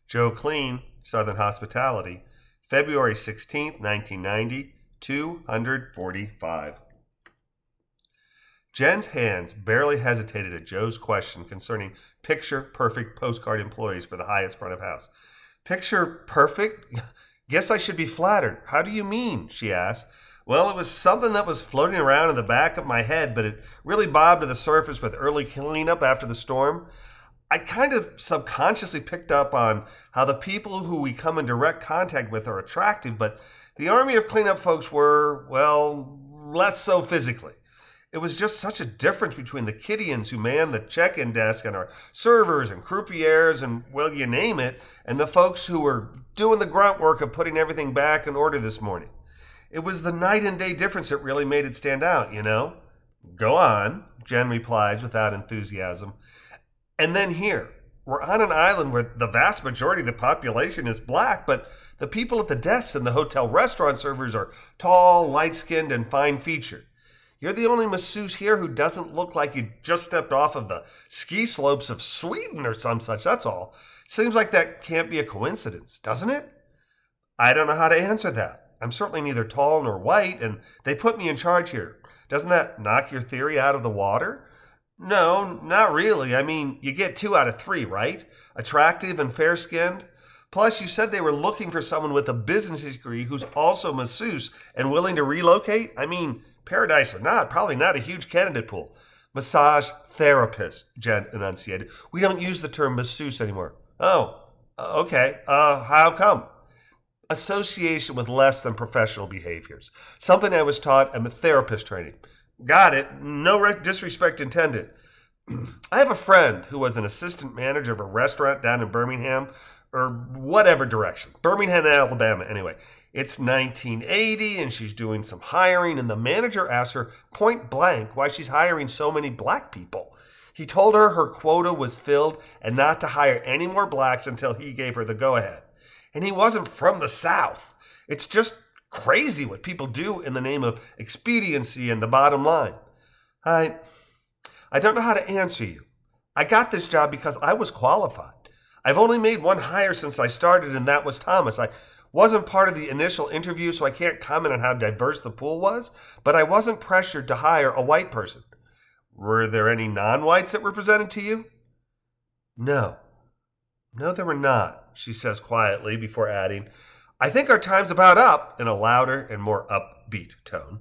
Joe Kleen, Southern Hospitality, February 16th, 1990, 245. Jen's hands barely hesitated at Joe's question concerning picture-perfect postcard employees for the highest front of house. Picture-perfect? Guess I should be flattered. How do you mean? She asked. Well, it was something that was floating around in the back of my head, but it really bobbed to the surface with early cleanup after the storm. I kind of subconsciously picked up on how the people who we come in direct contact with are attractive, but the army of cleanup folks were, well, less so physically. It was just such a difference between the Kidians who man the check-in desk and our servers and croupiers and, well, you name it, and the folks who were doing the grunt work of putting everything back in order this morning. It was the night and day difference that really made it stand out, you know? Go on, Jen replies without enthusiasm. And then here, we're on an island where the vast majority of the population is black, but the people at the desks and the hotel restaurant servers are tall, light-skinned, and fine-featured. You're the only masseuse here who doesn't look like you just stepped off of the ski slopes of Sweden or some such, that's all. Seems like that can't be a coincidence, doesn't it? I don't know how to answer that. I'm certainly neither tall nor white, and they put me in charge here. Doesn't that knock your theory out of the water? No, not really. I mean, you get 2 out of 3, right? Attractive and fair-skinned. Plus, you said they were looking for someone with a business degree who's also masseuse and willing to relocate. I mean, paradise or not, probably not a huge candidate pool. Massage therapist, Jen enunciated. We don't use the term masseuse anymore. Oh, okay. How come? Association with less than professional behaviors. Something I was taught in the therapist training. Got it. No disrespect intended. I have a friend who was an assistant manager of a restaurant down in Birmingham, or whatever direction. Birmingham, Alabama, anyway. It's 1980, and she's doing some hiring, and the manager asks her point blank why she's hiring so many black people. He told her her quota was filled and not to hire any more blacks until he gave her the go-ahead. And he wasn't from the South. It's just crazy what people do in the name of expediency and the bottom line. I don't know how to answer you. I got this job because I was qualified. I've only made one hire since I started, and that was Thomas. I wasn't part of the initial interview, so I can't comment on how diverse the pool was, but I wasn't pressured to hire a white person. Were there any non-whites that were presented to you? No, there were not, she says quietly before adding, I think our time's about up, in a louder and more upbeat tone.